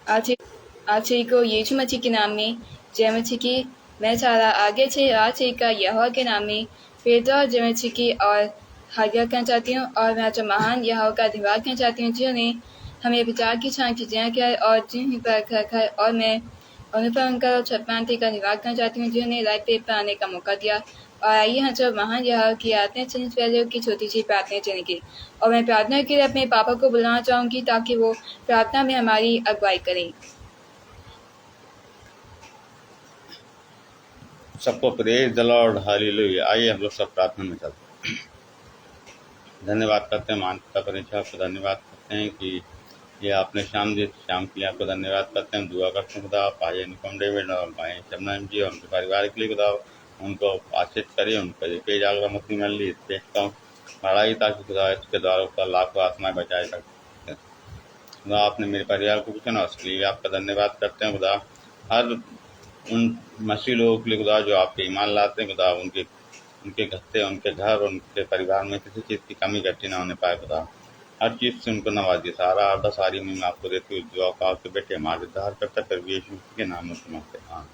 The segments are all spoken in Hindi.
को यीशु मसीह के नाम में जय मसीह की। मैं सारा आगे से आज का यहोवा के नाम में पेदवा जय मसीह की और हाजिर करना चाहती हूँ। और मैं जो महान यहोवा का धन्यवाद करना चाहती हूँ जिन्होंने हमें विचार की छान की जय किया और जिन्हें पर रखा है। और मैं उन्हें पर उनका छठपांति का धन्यवाद करना चाहती हूँ जिन्होंने लाइव पे पर आने का मौका दिया। और आइए हम सब महान यहोवा की आते चलने से पहले की छोटी सी प्रार्थना चलने की। और मैं प्रार्थना के लिए अपने पापा को बुलाना चाहूँगी ताकि वो प्रार्थना में हमारी अगुवाई करें। सबको प्रेज द लॉर्ड, हालेलुया। आइए हम लोग सब प्रार्थना में चलते हैं। धन्यवाद करते हैं मान पिता परमेश्वर, आपको धन्यवाद करते हैं कि ये आपने शाम के लिए आपको धन्यवाद करते हैं। दुआ करते हैं खुदा आप आइए निकम डेविड और भाई शबनम जी और उनके परिवार के लिए खुदा उनको आशीष करिए, उनका पेज आगरा मसीह में ली देखता हूँ बढ़ाई ताकि खुदा इसके द्वारा पर लाखों आत्माएं बचाए सकते खुदा। आपने मेरे परिवार को पूछा उसके लिए आपका धन्यवाद करते हैं खुदा। हर उन मसीह लोगों के लिए खुदा जो आपके ईमान लाते हैं खुदा, उनके घर और उनके परिवार में किसी चीज़ की कमी घटी ना होने पाए खुदा। हर चीज़ से उनको नवाजिए। सारा आधा सारी मैं आपको देती हूँ दुआ का आपके बेटे हमारे उद्धार करता कर यीशु के नाम में समझते हैं।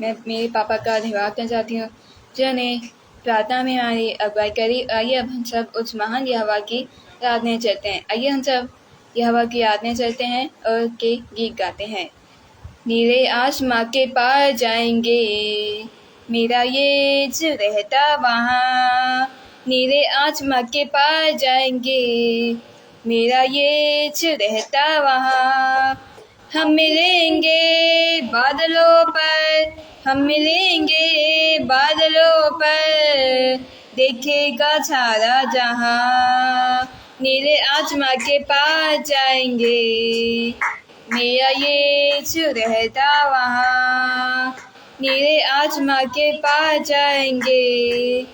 मैं मेरे पापा का धन्यवाद करना चाहती हूँ जिन्होंने प्रार्थना में हमारी अगुवाई करी। आइए अब हम सब उस महान यहोवा की आराधना चलते हैं। आइए हम सब यहोवा की आराधना चलते हैं और के गीत गाते हैं। नीले आसमां के पार जाएंगे मेरा यीशु रहता वहाँ। नीले आसमां के पार जाएंगे मेरा यीशु रहता वहाँ। हम मिलेंगे बादलों पर, हम मिलेंगे बादलों पर, देखेगा सारा जहां। नीले आसमां के पार जाएंगे मेरा यीशु रहता वहाँ। नीले आसमां के पार जाएंगे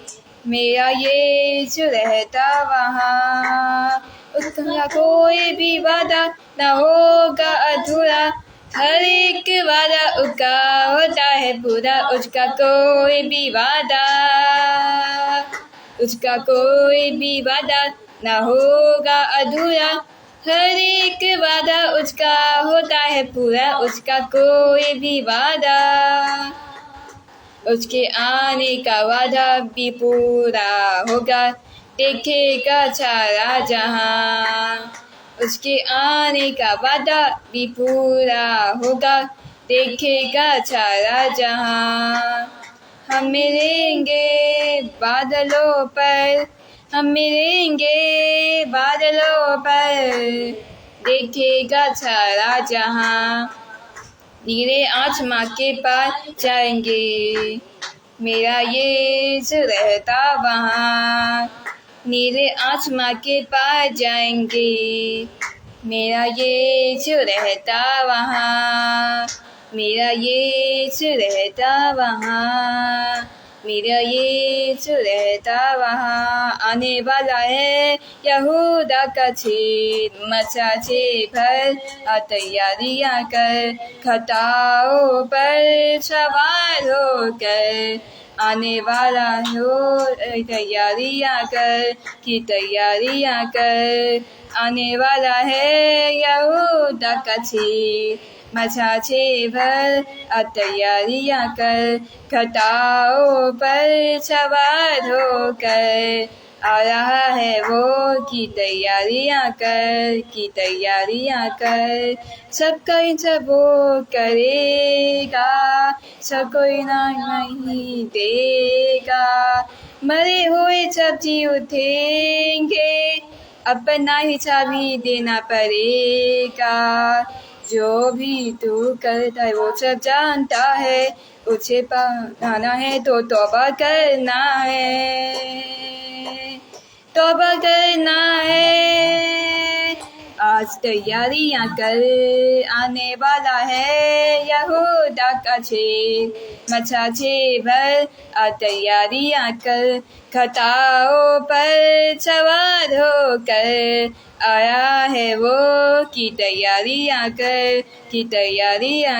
मेरा यीशु रहता वहाँ। उसका कोई भी वादा न होगा अधूरा, हर एक वादा उसका होता है पूरा। उसका कोई भी वादा न होगा अधूरा, हर एक वादा उसका होता है पूरा। उसका कोई भी वादा, उसके आने का वादा भी पूरा होगा, देखेगा सारा जहां। उसके आने का वादा भी पूरा होगा, देखेगा सारा जहां। हम मिलेंगे बादलों पर, हम मिलेंगे बादलों पर, देखेगा सारा जहां। नीले आसमां के पार जाएंगे मेरा यीशु रहता वहाँ। नीले आसमां के पार जाएंगे मेरा यीशु रहता वहाँ। मेरा यीशु रहता वहाँ, मेरा यीशु रहता वहाँ। आने वाला है यहूदा का छेद, मचाचे भर तैयारियां कर, खताओं पर सवार होकर। आने वाला हो तैयारियां कर कि तैयारियां कर। आने वाला है यहूदा का छेद, मचाचे भर तैयारियां कर, खताओं पर सवार होकर। आ रहा है वो कि तैयारियां कर। सबका सब वो करेगा, सब कोई नहीं देगा। मरे हुए सब जी उठेंगे, अपना हिसाब ही देना पड़ेगा। जो भी तू करता है वो सब जानता है, उसे पाना है तो तौबा करना है। आज तैयारियां कर, आने वाला है यहूदा का छेद, मचाचे भर तैयारियां कर, खताओं पर सवार होकर। आया है वो की तैयारियां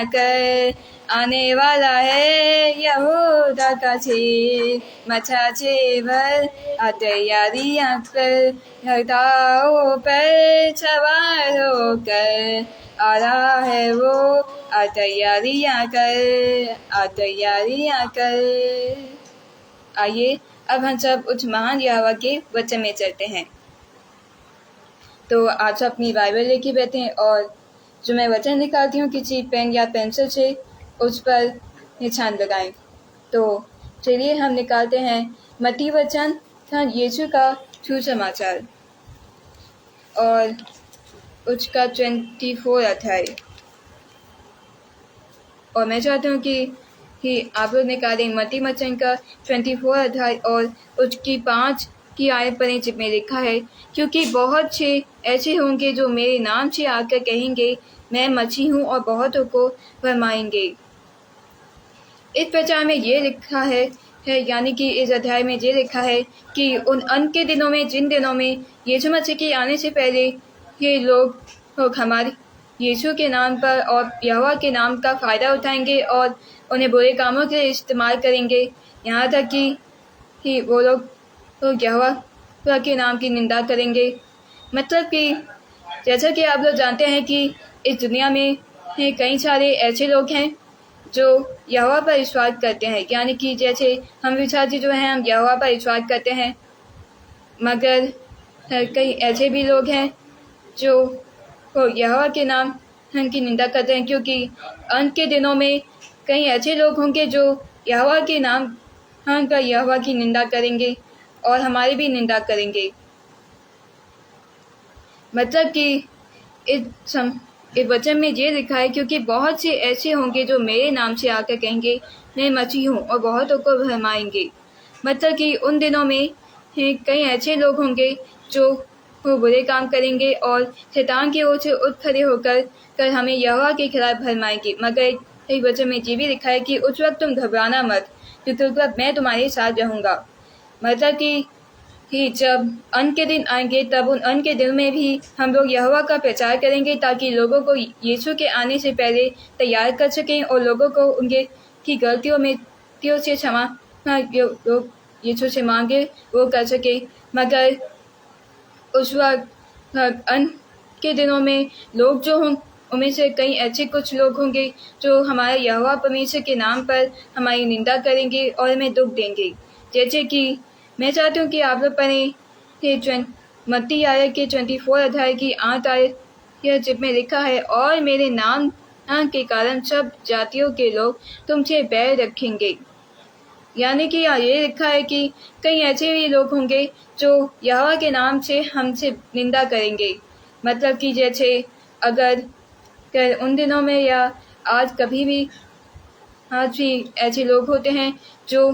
कर आने वाला है यहूदा का छेद मचा छेवर आ तैयारियां कर घटाओं पर सवार होकर आ रहा है वो आ तैयारियां कर। आइए अब हम सब उस महान यहोवा के वचन में चलते हैं। तो आप सब अपनी बाइबल लेके बैठे हैं और जो मैं वचन निकालती हूँ किसी पेन या पेंसिल से उस पर निशान लगाएं। तो चलिए हम निकालते हैं मत्ती वचन यीशु का सुसमाचार और उसका 24 अध्याय। और मैं चाहती हूँ कि आप लोग निकालें मत्ती वचन का 24 अध्याय और उसकी 5 की आयत पढ़ें जिसमें लिखा है, क्योंकि बहुत से ऐसे होंगे जो मेरे नाम से आकर कहेंगे मैं मसीह हूँ और बहुतों को भरमाएंगे। इस प्रचार में ये लिखा है यानी कि इस अध्याय में ये लिखा है कि उन अंत के दिनों में जिन दिनों में यीशु मसीह के आने से पहले ये लोग हमारे यीशु के नाम पर और यहोवा के नाम का फ़ायदा उठाएंगे और उन्हें बुरे कामों के लिए इस्तेमाल करेंगे, यहाँ तक कि वो लोग यहोवा के नाम की निंदा करेंगे। मतलब कि जैसा कि आप लोग जानते हैं कि इस दुनिया में कई सारे ऐसे लोग हैं जो यहोवा पर विश्वास करते हैं, यानी कि जैसे हम विश्वासी जो हैं हम यहोवा पर विश्वास करते हैं, मगर कई ऐसे भी लोग हैं जो यहोवा के नाम की निंदा करते हैं, क्योंकि अंत के दिनों में कई ऐसे लोग होंगे जो यहोवा के नाम का यहोवा की निंदा करेंगे और हमारी भी निंदा करेंगे। मतलब कि इस वचन में ये लिखा है, क्योंकि बहुत से ऐसे होंगे जो मेरे नाम से आकर कहेंगे मैं मसीह हूँ और बहुतों को भरमाएंगे। मतलब कि उन दिनों में कई ऐसे लोग होंगे जो वो बुरे काम करेंगे और शैतान की ओर से उठ खड़े होकर हमें यहोवा के खिलाफ भरमाएंगे। मगर इस वचन में ये भी लिखा है कि उस वक्त तुम घबराना मत, क्योंकि मैं तुम्हारे साथ रहूँगा। मतलब कि जब अंत के दिन आएंगे तब उन अंत के दिन में भी हम लोग यहोवा का प्रचार करेंगे ताकि लोगों को यीशु के आने से पहले तैयार कर सकें और लोगों को उनके की गलतियों से क्षमा लोग यीशु से मांगे वो कर सके। मगर उस वक्त अंत के दिनों में लोग जो हों उनमें से कई ऐसे कुछ लोग होंगे जो हमारे यहोवा परमेश्वर के नाम पर हमारी निंदा करेंगे और हमें दुख देंगे। जैसे कि मैं चाहती हूँ कि आप लोग पढ़ें मत्ती आयत के 24 अध्याय की 8 आयत, यह जिसमें लिखा है, और मेरे नाम के कारण सब जातियों के लोग तुमसे बैर रखेंगे। यानी कि ये लिखा है कि कई ऐसे भी लोग होंगे जो यहोवा के नाम से हमसे निंदा करेंगे। मतलब कि जैसे अगर उन दिनों में या आज कभी भी आज भी ऐसे लोग होते हैं जो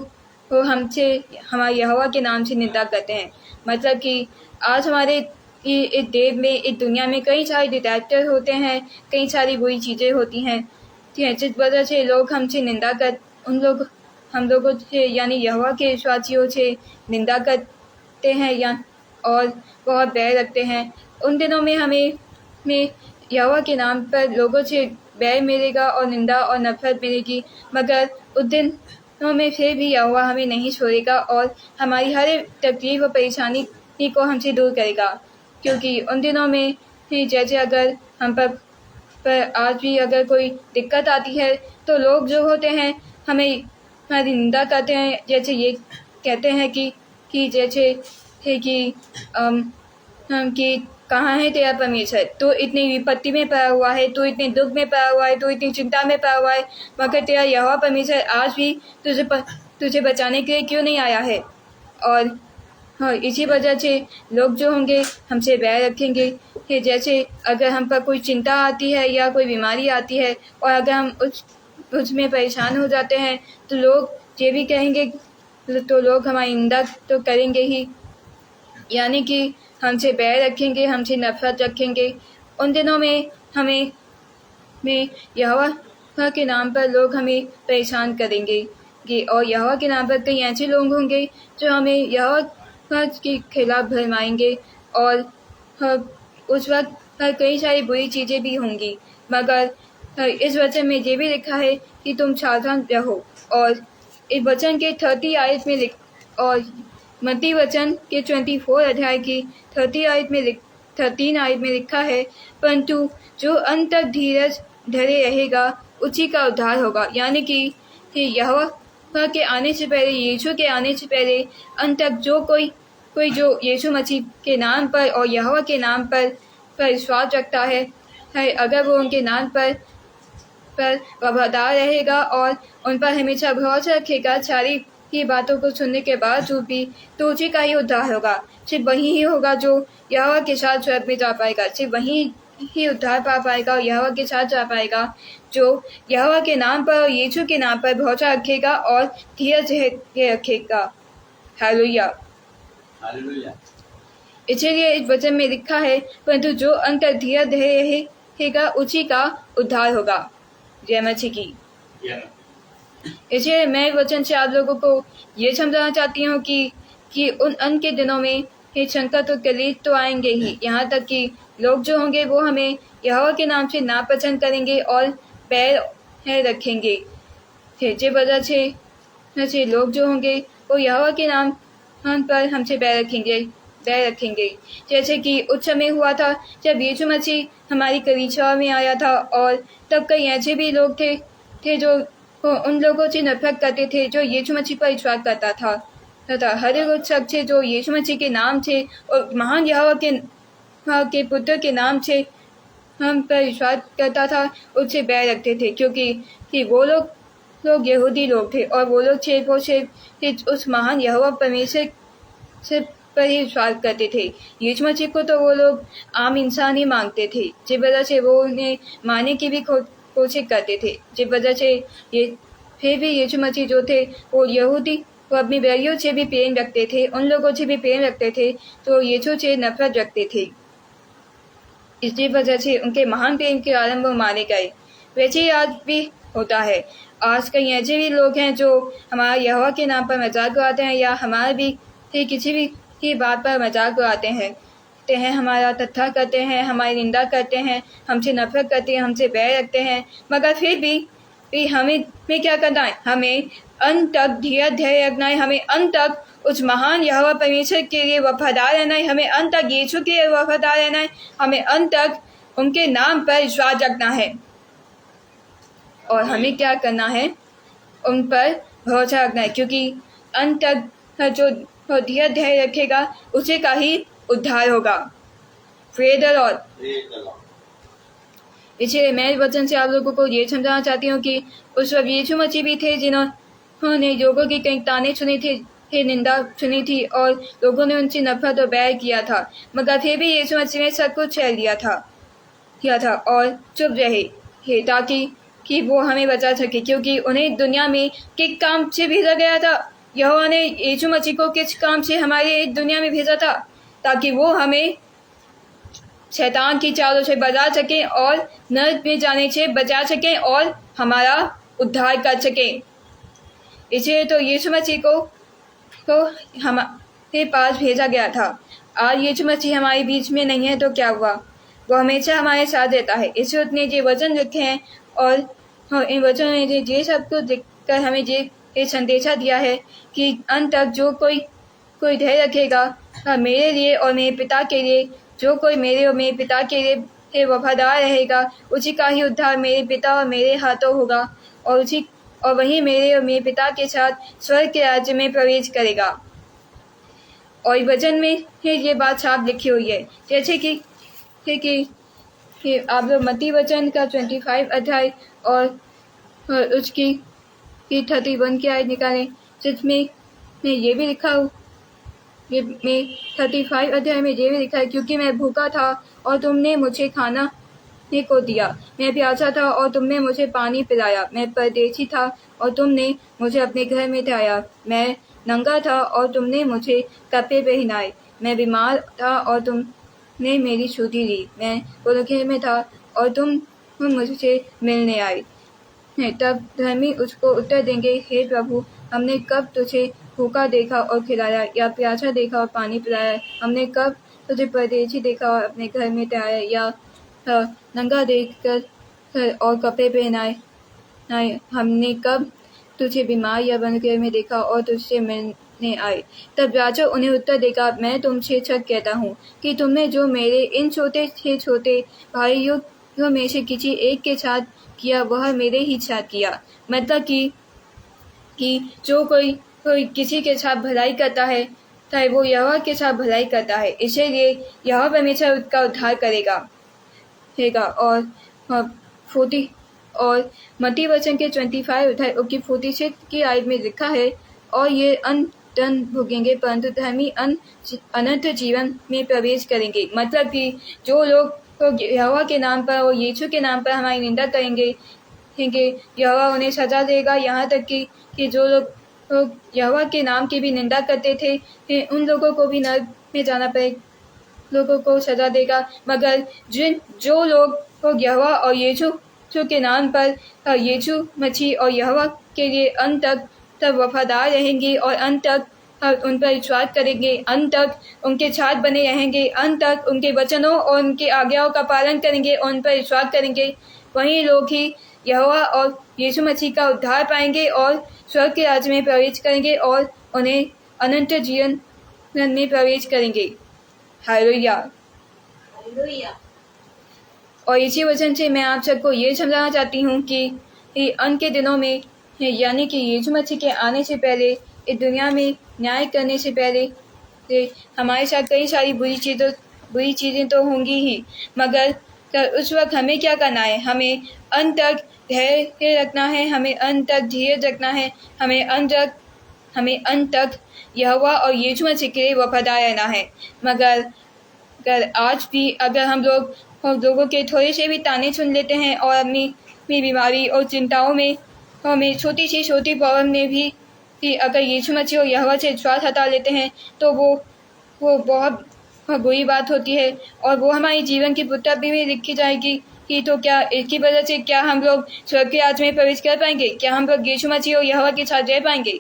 वो हमसे हमारे यहोवा के नाम से निंदा करते हैं। मतलब कि आज हमारे इस देश में इस दुनिया में कई सारे डिटेक्टर होते हैं, कई सारी बुरी चीज़ें होती हैं, जिस वजह से लोग हमसे निंदा कर हम लोगों से यानी यहोवा के विश्वासियों से निंदा करते हैं या और बहुत बैर रखते हैं। उन दिनों में हमें यहोवा के नाम पर लोगों से बैर मिलेगा और निंदा और नफरत मिलेगी, मगर उस दिनों में फिर भी यहोवा हमें नहीं छोड़ेगा और हमारी हर एक तकलीफ और परेशानी को हमसे दूर करेगा। क्योंकि उन दिनों में जैसे अगर हम पर आज भी अगर कोई दिक्कत आती है तो लोग जो होते हैं हमारी निंदा करते हैं। जैसे ये कहते हैं कि जैसे है कि कहाँ है तेरा परमेश्वर, तो इतनी विपत्ति में पड़ा हुआ है, तो इतने दुख में पड़ा हुआ है, तो इतनी चिंता में पड़ा हुआ है, मगर तेरा यहोवा परमेश्वर आज भी तुझे बचाने के लिए क्यों नहीं आया है। और हाँ, इसी वजह से लोग जो होंगे हमसे बैर रखेंगे कि जैसे अगर हम पर कोई चिंता आती है या कोई बीमारी आती है और अगर हम उसमें परेशान हो जाते हैं तो लोग ये भी कहेंगे, तो लोग हमारी निंदा तो करेंगे ही, यानी कि हमसे बैर रखेंगे, हमसे नफरत रखेंगे। उन दिनों में यहोवा के नाम पर लोग हमें परेशान करेंगे और यहोवा के नाम पर कई ऐसे लोग होंगे जो हमें यहोवा के खिलाफ भरमाएंगे और उस वक्त कई सारी बुरी चीज़ें भी होंगी, मगर इस वचन में ये भी लिखा है कि तुम सावधान रहो। और इस वचन के 30 आयत में और मत्ती वचन के 24 अध्याय की 13 आयत में लिखा है, परंतु जो अंत तक धीरज धरे रहेगा उसी का उद्धार होगा। यानी कि यहोवा के आने से पहले, यीशु के आने से पहले अंत तक जो कोई जो यीशु मसीह के नाम पर और यहोवा के नाम पर विश्वास रखता है, अगर वो उनके नाम पर वफादार रहेगा और उन पर हमेशा भरोसा रखेगा, सारी ही बातों को सुनने के बावजूद भी, तो उसी का ही उद्धार होगा। सिर्फ वही ही होगा जो यहोवा के साथ स्वर्ग में जा पाएगा। सिर्फ वही ही उद्धार पा पाएगा और यहोवा के साथ जा पाएगा जो यहोवा के नाम पर और यीशु के नाम पर भरोसा रखेगा और धीरज रखेगा। हालेलुया। हालेलुया। इसलिए इस वचन में लिखा है, परंतु जो अंत तक धीरज रहेगा उसी का उद्धार होगा। जय मसीह की। इसलिए मैं वचन से आप लोगों को ये समझाना चाहती हूँ कि उन अंत के दिनों में संकट और तकलीफ तो आएंगे ही। यहाँ तक कि लोग जो होंगे वो हमें यहोवा के नाम से नापसंद करेंगे और बैर रखेंगे। जिस वजह से लोग जो होंगे वो यहोवा के नाम पर हमसे बैर रखेंगे। जैसे कि उस समय हुआ था जब यीशु मसीह हमारी कलीसिया में आया था, और तब कई ऐसे भी लोग थे जो उन लोगों से नफरत करते थे जो यीशु मसीह पर विश्वास करता था। हर एक शख्स जो यीशु मसीह के नाम से और महान यहोवा के पुत्र के नाम से हम पर विश्वास करता था, उससे बैर रखते थे, क्योंकि वो लोग यहूदी लोग थे और वो लोग सिर्फ उस महान यहोवा परमेश्वर से पर ही विश्वास करते थे। यीशु मसीह को तो वो लोग आम इंसान ही मांगते थे, जिस वजह से वो उन्हें मारने की भी कोशिश करते थे। जिस वजह से फिर भी यीशु मसीह जो थे वो यहूदी वो अपनी बैरियों से भी प्रेम रखते थे, उन लोगों से भी प्रेम रखते थे तो यीशु से नफरत रखते थे। इसी वजह से उनके महान प्रेम के कारण वो मारे गए। वैसे ही आज भी होता है। आज कई ऐसे भी लोग हैं जो हमारा यहोवा के नाम पर मजाक उड़ाते हैं, या हमारे भी किसी भी की बात पर मजाक उड़ाते हैं, हमारा तत्था करते हैं, हमारी निंदा करते हैं, हमसे नफरत करते हैं, हमसे बैर रखते हैं। मगर फिर भी हमें क्या करना है? हमें अंत तक धैर्य रखना है। हमें अंत तक उस महान यहोवा परमेश्वर के लिए वफादार रहना है। हमें अंत तक यीशु के लिए वफादार रहना है। हमें अंत तक उनके नाम पर विश्वास रखना है। और हमें क्या करना है? उन पर भरोसा रखना है, क्योंकि अंत तक जो धैर्य रखेगा उसी का ही उद्धार होगा। Praise the Lord. इसलिए मैं वचन से आप लोगों को ये समझाना चाहती हूँ कि उस वक्त यीशु मसीह भी थे जिन्होंने लोगों की कई ताने सुनी थी, निंदा सुनी थी, और लोगों ने उनसे नफरत और बैर किया था, मगर फिर भी यीशु मसीह ने सब कुछ सह लिया था और चुप रहे ताकि वो हमें बचा सके, क्योंकि उन्हें दुनिया में किस काम से भेजा गया था? यहोवा ने यीशु मसीह को किस काम से हमारे दुनिया में भेजा था? ताकि वो हमें शैतान की चालों से बचा सकें और नरक में जाने से बचा सकें और हमारा उद्धार कर सकें। इसलिए तो यीशु मसीह को हमारे पास भेजा गया था। आज यीशु मसीह हमारे बीच में नहीं है तो क्या हुआ? वो हमेशा हमारे साथ रहता है। इसलिए उसने ये वचन लिखे हैं और इन वचनों ने ये सब कुछ लिखकर हमें ये संदेशा दिया है कि अंत तक जो कोई धैर्य रखेगा मेरे लिए और मेरे पिता के लिए, जो कोई मेरे और मेरे पिता के लिए वफादार रहेगा उसी का ही उद्धार मेरे पिता और मेरे हाथों होगा, और वही मेरे और मेरे पिता के साथ स्वर्ग के राज्य में प्रवेश करेगा। और वचन में ये बात साफ लिखी हुई है, जैसे कि आप लोग मत्ती वचन का 25 अध्याय और उसकी 31 की आयत निकालें, जिसमें ये भी लिखा हो, ये में 35 अध्याय में ये भी लिखा है, क्योंकि मैं भूखा था और तुमने मुझे खाना को दिया, मैं प्यासा था और तुमने मुझे पानी पिलाया, मैं परदेशी था और तुमने मुझे अपने घर में ठहराया, मैं नंगा था और तुमने मुझे कपड़े पहनाए, मैं बीमार था और तुमने मेरी सुधि ली, मैं पुरखे में था और तुम मुझसे मिलने आए। तब धर्मी उसको उत्तर देंगे, हे प्रभु, हमने कब तुझे भूखा देखा और खिलाया, या प्यासा देखा और पानी पिलाया? हमने कब तुझे परदेशी देखा और अपने घर में ठहराया, या नंगा देखकर और कपड़े पहनाए हमने कब तुझे बीमार या बंदरगाह में देखा और तुझसे मिलने आए। तब राजा उन्हें उत्तर देगा, मैं तुमसे सच कहता हूँ कि तुमने जो मेरे इन छोटे से छोटे भाइयों में से किसी एक के साथ किया, वह मेरे ही साथ किया। मतलब कि जो कोई किसी के साथ भलाई करता है चाहे वो यहोवा के साथ भलाई करता है, इसीलिए यहोवा परमेश्वर उसका उद्धार करेगा। और 40 और मत्ती वचन के 25 अध्याय की 46 की आयत में लिखा है, और ये दंड भोगेंगे परंतु धर्मी अनंत जीवन में प्रवेश करेंगे। मतलब कि जो लोग यहोवा के नाम पर और यीशु के नाम पर हमारी निंदा करेंगे, यहोवा उन्हें सजा देगा। यहाँ तक कि जो लोग यहोवा के नाम की भी निंदा करते थे, उन लोगों को भी नरक में जाना पड़ेगा, लोगों को सजा देगा। मगर जो लोग यहोवा और यीशु के नाम पर यीशु मसीह और यहोवा के लिए अंत तक वफादार रहेंगे और अंत तक उन पर विश्वास करेंगे, अंत तक उनके साथ बने रहेंगे, अंत तक उनके वचनों और उनके आज्ञाओं का पालन करेंगे और उन पर विश्वास करेंगे, वही लोग ही यहोवा और यीशु मसीह का उद्धार पाएंगे और स्वर्ग के राज्य में प्रवेश करेंगे और उन्हें अनंत जीवन में प्रवेश करेंगे। हालेलुया। और इसी वचन से मैं आप सबको ये समझाना चाहती हूँ कि अंत के दिनों में, यानी कि यीशु मसीह के आने से पहले, इस दुनिया में न्याय करने से पहले हमारे साथ कई सारी बुरी चीज़ें तो होंगी ही, मगर उस वक्त हमें क्या करना है? हमें अंत तक धैर्य रखना है, हमें अंत तक धीरज रखना है, हमें अंत तक यहोवा और यीशु मसीह के लिए वफादार रहना है। मगर आज भी अगर हम लोगों के थोड़े से भी ताने सुन लेते हैं और अपनी बीमारी और चिंताओं में हमें छोटी सी छोटी प्रॉब्लम में भी अगर यीशु मसीह और यहोवा से विश्वास हटा लेते हैं, तो वो बहुत बुरी बात होती है और वो हमारी जीवन की पुस्तक भी लिखी जाएगी कि तो क्या इसकी वजह से क्या हम लोग स्वर्ग के राज्य में प्रवेश कर पाएंगे? क्या हम लोग यीशु मसीह और यहोवा के साथ रह पाएंगे?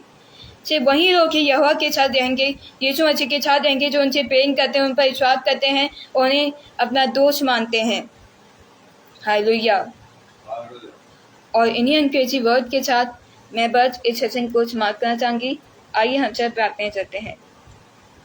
सिर्फ वही लोग ही यहोवा के साथ रहेंगे, यीशु मसीह के साथ रहेंगे, जो उनसे प्रेम करते हैं, उन पर विश्वास करते हैं, उन्हें अपना दोस्त मानते हैं। हालेलुया। और इन्हीं अंग्रेजी वर्ड के साथ मैं बस इस सेशन को समाप्त करना चाहूँगी। आइए हम सब प्रार्थना करते हैं।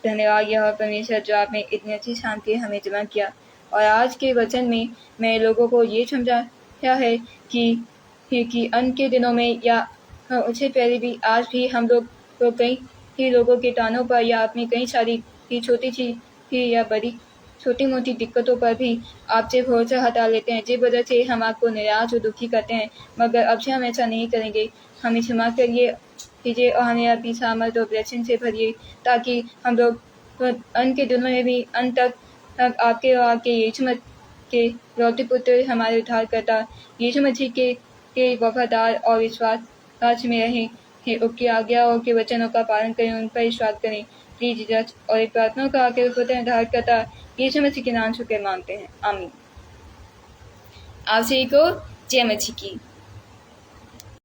धन्यवाद यहोवा परमेश्वर, जो आपने इतनी अच्छी शांति हमें जमा किया, और आज के वचन में मैं लोगों को ये समझाया है कि अंत के दिनों में या उससे पहले भी आज भी हम लोग तो कई ही लोगों के तानों पर या अपनी कई सारी छोटी सी या बड़ी छोटी मोटी दिक्कतों पर भी आपसे भरोसा हटा लेते हैं, जिस वजह से हम आपको निराश और दुखी करते हैं। मगर अब से हम ऐसा नहीं करेंगे। हमें क्षमा कीजिए और हमें अपनी सामर्थ और ब्लेसिंग से भरिए, ताकि हम लोग अंत के दिनों में भी अंत तक आपके और आपके यीशु मसीह के लौटे पुत्र, हमारे उद्धारकर्ता यीशु मसीह के वफादार और विश्वास में रहें, उसकी आज्ञाओं के वचनों का पालन करें, उन पर विश्वास करें। प्लीज जज और एक प्रार्थना का आगे पुत्र उद्धारकर्ता यीशु मसीह के नाम से मांगते हैं, आमीन। आप सभी को जय मसीह की।